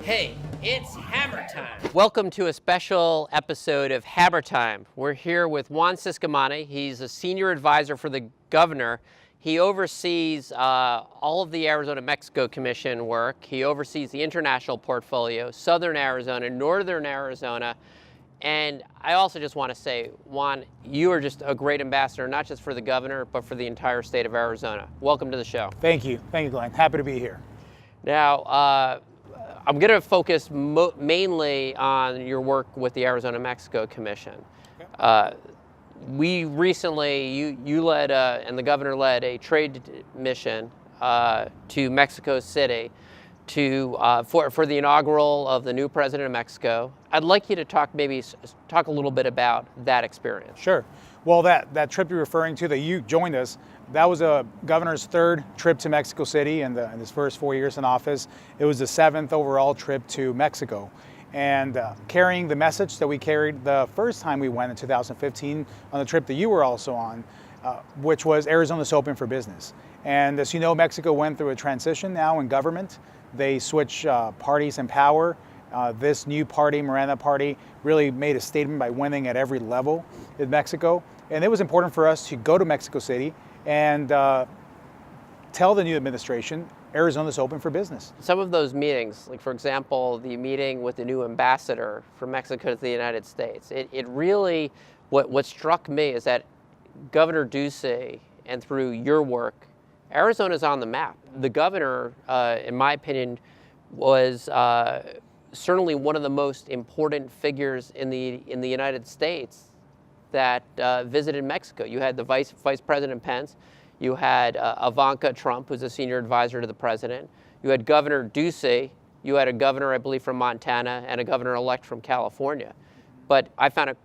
Hey, it's Hammer Time. Welcome to a special episode of Hammer Time. We're here with Juan Ciscomani. He's a senior advisor for the governor. He oversees all of the Arizona-Mexico Commission work. He oversees the international portfolio, Southern Arizona, Northern Arizona. And I also just want to say, Juan, you are just a great ambassador, not just for the governor, but for the entire state of Arizona. Welcome to the show. Thank you, Glenn. Happy to be here. Now, I'm going to focus mainly on your work with the Arizona-Mexico Commission. Okay. We recently, you led, and the governor led, a trade mission to Mexico City for the inaugural of the new president of Mexico. I'd like you to talk a little bit about that experience. Sure. Well, that trip you're referring to, that you joined us, that was a governor's third trip to Mexico City in his first 4 years in office. It was the seventh overall trip to Mexico. And carrying the message that we carried the first time we went in 2015 on the trip that you were also on, which was Arizona's open for business. And as you know, Mexico went through a transition now in government. They switched parties in power. This new party, Morena Party, really made a statement by winning at every level in Mexico. And it was important for us to go to Mexico City and tell the new administration Arizona's open for business. Some of those meetings, like for example, the meeting with the new ambassador from Mexico to the United States, it really, what struck me is that Governor Ducey, and through your work, Arizona's on the map. The governor, in my opinion, was certainly one of the most important figures in the United States that visited Mexico. You had the Vice President Pence, you had Ivanka Trump, who's a senior advisor to the president, you had Governor Ducey, you had a governor, I believe, from Montana, and a governor-elect from California. But I found it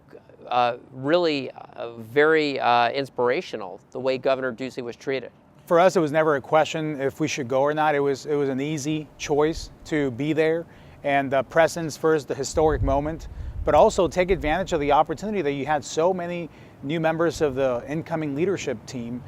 really very inspirational, the way Governor Ducey was treated. For us, it was never a question if we should go or not. It was an easy choice to be there, and presence first, the historic moment, but also take advantage of the opportunity that you had so many new members of the incoming leadership team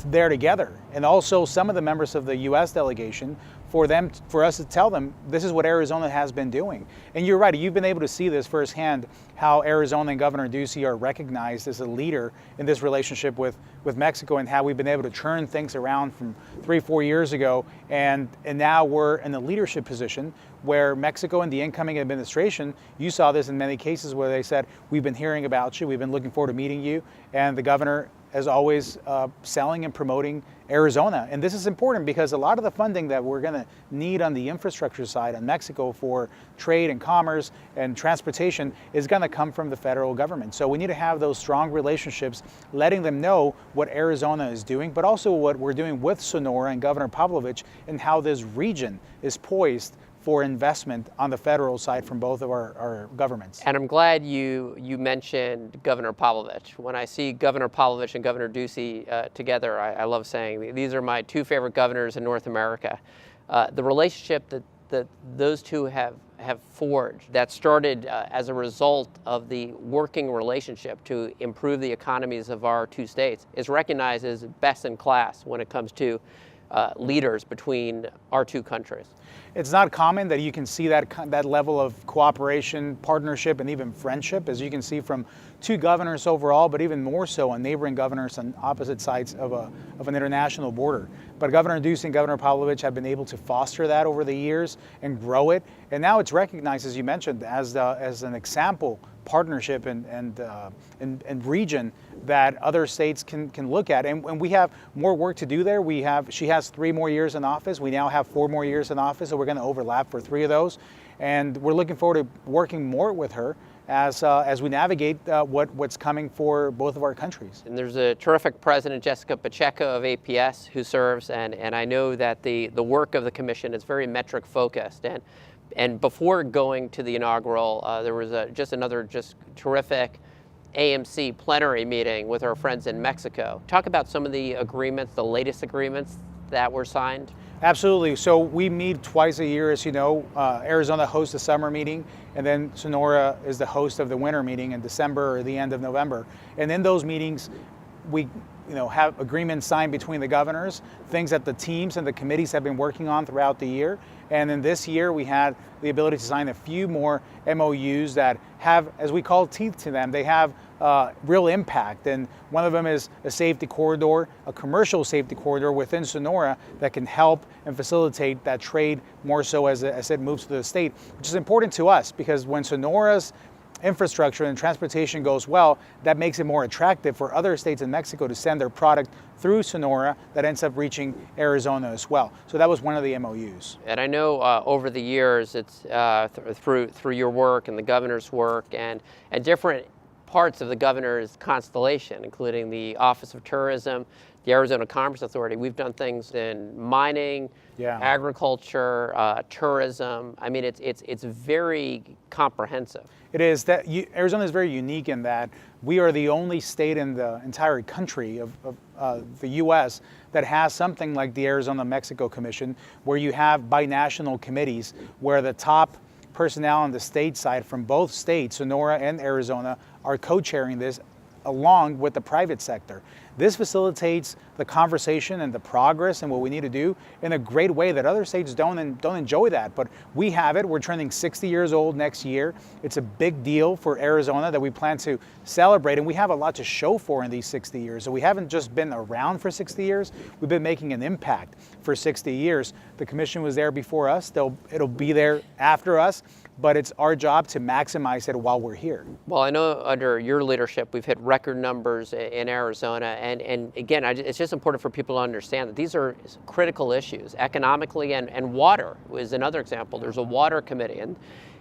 there together, and also some of the members of the U.S. delegation, for us to tell them this is what Arizona has been doing. And you're right, you've been able to see this firsthand, how Arizona and Governor Ducey are recognized as a leader in this relationship with Mexico, and how we've been able to turn things around from 3-4 years ago, and now we're in a leadership position where Mexico and the incoming administration, you saw this in many cases where they said, we've been hearing about you, we've been looking forward to meeting you, and the governor as always, selling and promoting Arizona. And this is important because a lot of the funding that we're going to need on the infrastructure side in Mexico for trade and commerce and transportation is going to come from the federal government. So we need to have those strong relationships, letting them know what Arizona is doing, but also what we're doing with Sonora and Governor Pavlovich, and how this region is poised for investment on the federal side from both of our governments. And I'm glad you mentioned Governor Pavlovich. When I see Governor Pavlovich and Governor Ducey together, I love saying these are my two favorite governors in North America. The relationship that those two have forged, that started as a result of the working relationship to improve the economies of our two states, is recognized as best in class when it comes to leaders between our two countries. It's not common that you can see that level of cooperation, partnership, and even friendship, as you can see from two governors overall, but even more so on neighboring governors on opposite sides of an international border. But Governor Ducey and Governor Pavlovich have been able to foster that over the years and grow it, and now it's recognized, as you mentioned, as an example partnership and region that other states can look at. And we have more work to do there. She has 3 more years in office. We now have 4 more years in office, so we're going to overlap for 3 of those. And we're looking forward to working more with her as we navigate what's coming for both of our countries. And there's a terrific president, Jessica Pacheco of APS, who serves, and I know that the work of the commission is very metric focused. And before going to the inaugural, there was just another terrific AMC plenary meeting with our friends in Mexico. Talk about some of the agreements, the latest agreements that were signed. Absolutely. So we meet twice a year, as you know. Arizona hosts the summer meeting, and then Sonora is the host of the winter meeting in December or the end of November. And in those meetings, we have agreements signed between the governors, things that the teams and the committees have been working on throughout the year. And then this year we had the ability to sign a few more MOUs that have, as we call, teeth to them. They have real impact. And one of them is a safety corridor, a commercial safety corridor within Sonora that can help and facilitate that trade more so as it moves to the state, which is important to us because when Sonora's infrastructure and transportation goes well, that makes it more attractive for other states in Mexico to send their product through Sonora that ends up reaching Arizona as well. So that was one of the MOUs. And I know over the years, it's through your work and the governor's work and different parts of the governor's constellation, including the Office of Tourism, the Arizona Commerce Authority. We've done things in mining, agriculture, tourism. I mean, it's very comprehensive. It is. Arizona is very unique in that we are the only state in the entire country of the U.S. that has something like the Arizona-Mexico Commission, where you have binational committees where the top personnel on the state side from both states, Sonora and Arizona, are co-chairing this along with the private sector. This facilitates the conversation and the progress and what we need to do in a great way that other states don't enjoy that. But we have it. We're turning 60 years old next year. It's a big deal for Arizona that we plan to celebrate, and we have a lot to show for in these 60 years. So we haven't just been around for 60 years. We've been making an impact for 60 years. The commission was there before us. It'll be there after us. But it's our job to maximize it while we're here. Well, I know under your leadership, we've hit record numbers in Arizona. And again, it's just important for people to understand that these are critical issues economically, and water is another example. There's a water committee,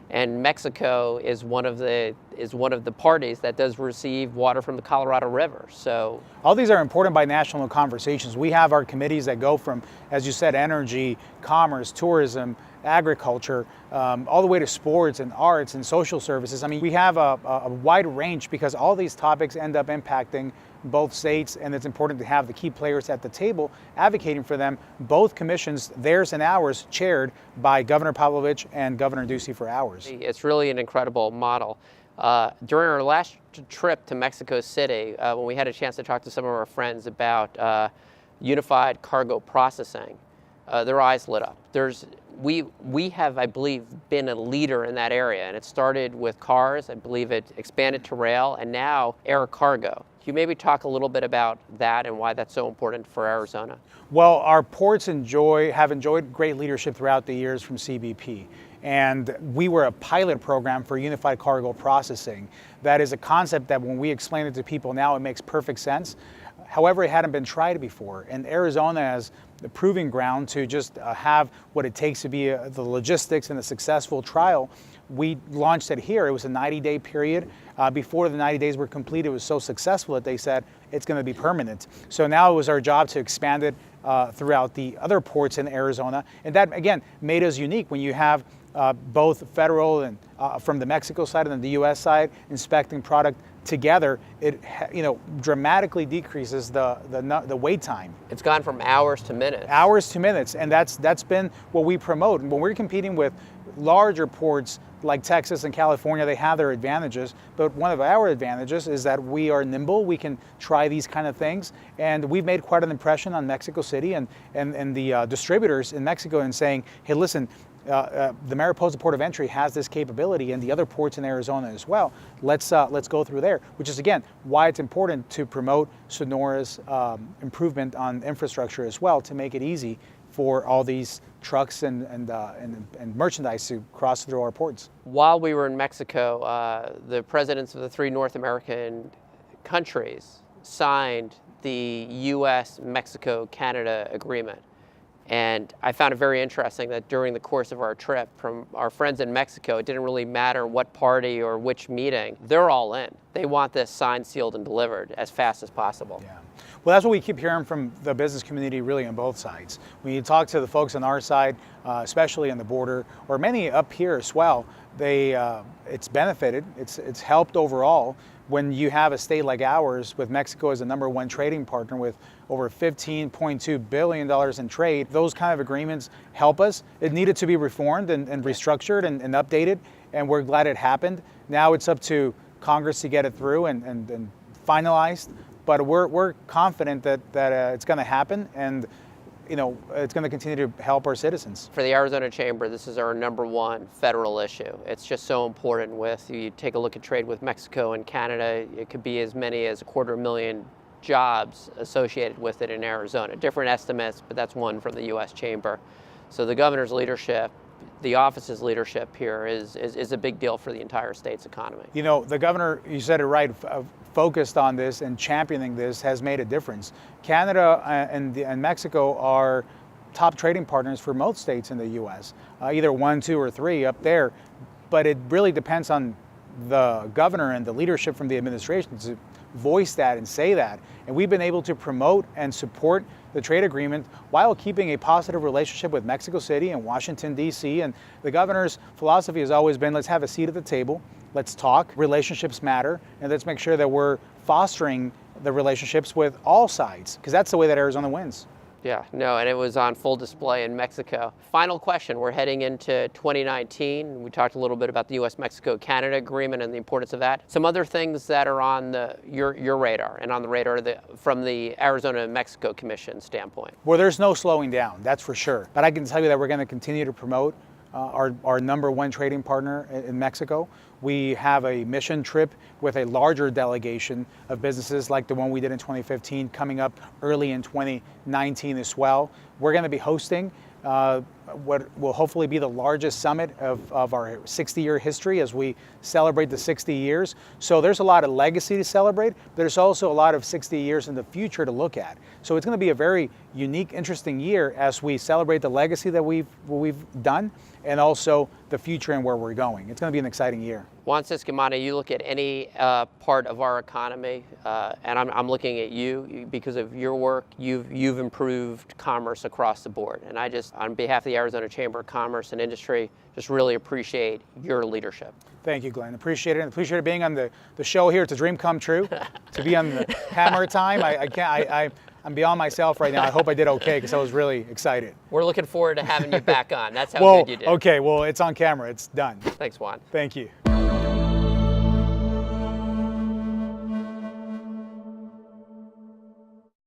and Mexico is one of the parties that does receive water from the Colorado River. So all these are important binational conversations. We have our committees that go from, as you said, energy, commerce, tourism, agriculture, all the way to sports and arts and social services. I mean, we have a wide range because all these topics end up impacting both states, and it's important to have the key players at the table advocating for them. Both commissions, theirs and ours, chaired by Governor Pavlovich and Governor Ducey for ours. It's really an incredible model. During our last trip to Mexico City, when we had a chance to talk to some of our friends about unified cargo processing, their eyes lit up. We have, I believe, been a leader in that area, and it started with cars. I believe it expanded to rail, and now air cargo. Can you maybe talk a little bit about that and why that's so important for Arizona? Well, our ports have enjoyed great leadership throughout the years from CBP. And we were a pilot program for unified cargo processing. That is a concept that when we explain it to people now, it makes perfect sense. However, it hadn't been tried before. And Arizona is the proving ground to just have what it takes to be the logistics and a successful trial. We launched it here. It was a 90-day period. Before the 90 days were complete, it was so successful that they said it's going to be permanent. So now it was our job to expand it throughout the other ports in Arizona. And that, again, made us unique when you have both federal and from the Mexico side and then the U.S. side inspecting product together. It dramatically decreases the wait time. It's gone from hours to minutes. Hours to minutes, and that's been what we promote. And when we're competing with larger ports like Texas and California, they have their advantages, but one of our advantages is that we are nimble. We can try these kind of things, and we've made quite an impression on Mexico City and the distributors in Mexico in saying, hey, listen, the Mariposa Port of Entry has this capability, and the other ports in Arizona as well. Let's go through there, which is again why it's important to promote Sonora's improvement on infrastructure as well, to make it easy for all these trucks and merchandise to cross through our ports. While we were in Mexico, the presidents of the 3 North American countries signed the U.S., Mexico, Canada agreement. And I found it very interesting that during the course of our trip, from our friends in Mexico, it didn't really matter what party or which meeting, they're all in. They want this signed, sealed, and delivered as fast as possible. Yeah. Well, that's what we keep hearing from the business community really on both sides. When you talk to the folks on our side, especially on the border, or many up here as well, it's benefited, it's helped overall. When you have a state like ours with Mexico as the #1 trading partner with over $15.2 billion in trade, those kind of agreements help us. It needed to be reformed and restructured and updated, and we're glad it happened. Now it's up to Congress to get it through and finalized. but we're confident that it's going to happen, and it's going to continue to help our citizens. For the Arizona Chamber, this is our #1 federal issue. It's just so important. With you take a look at trade with Mexico and Canada, it could be as many as 250,000 jobs associated with it in Arizona. Different estimates, but that's one from the U.S. Chamber. So the governor's leadership, the office's leadership here is a big deal for the entire state's economy. The governor, you said it right, focused on this and championing this has made a difference. Canada and Mexico are top trading partners for most states in the U.S., either 1, 2, or 3 up there. But it really depends on the governor and the leadership from the administration to voice that and say that. And we've been able to promote and support the trade agreement while keeping a positive relationship with Mexico City and Washington, D.C. And the governor's philosophy has always been, let's have a seat at the table, let's talk, relationships matter, and let's make sure that we're fostering the relationships with all sides, because that's the way that Arizona wins. Yeah, no, and it was on full display in Mexico. Final question, we're heading into 2019. We talked a little bit about the U.S.-Mexico-Canada agreement and the importance of that. Some other things that are on your radar and on the radar from the Arizona and Mexico Commission standpoint. Well, there's no slowing down, that's for sure. But I can tell you that we're going to continue to promote our #1 trading partner in Mexico. We have a mission trip with a larger delegation of businesses like the one we did in 2015 coming up early in 2019 as well. We're going to be hosting what will hopefully be the largest summit of our 60-year history as we celebrate the 60 years. So there's a lot of legacy to celebrate, but there's also a lot of 60 years in the future to look at. So it's going to be a very unique, interesting year as we celebrate the legacy that we've done and also the future and where we're going. It's going to be an exciting year. Juan Ciscomani, you look at any part of our economy, and I'm looking at you because of your work. You've improved commerce across the board, and I just, on behalf of the Arizona Chamber of Commerce and Industry, just really appreciate your leadership. Thank you, Glenn. Appreciate it. Appreciate being on the show here. It's a dream come true to be on the Hammer Time. I'm beyond myself right now. I hope I did okay because I was really excited. We're looking forward to having you back on. That's how good you did. Okay, well, it's on camera. It's done. Thanks, Juan. Thank you.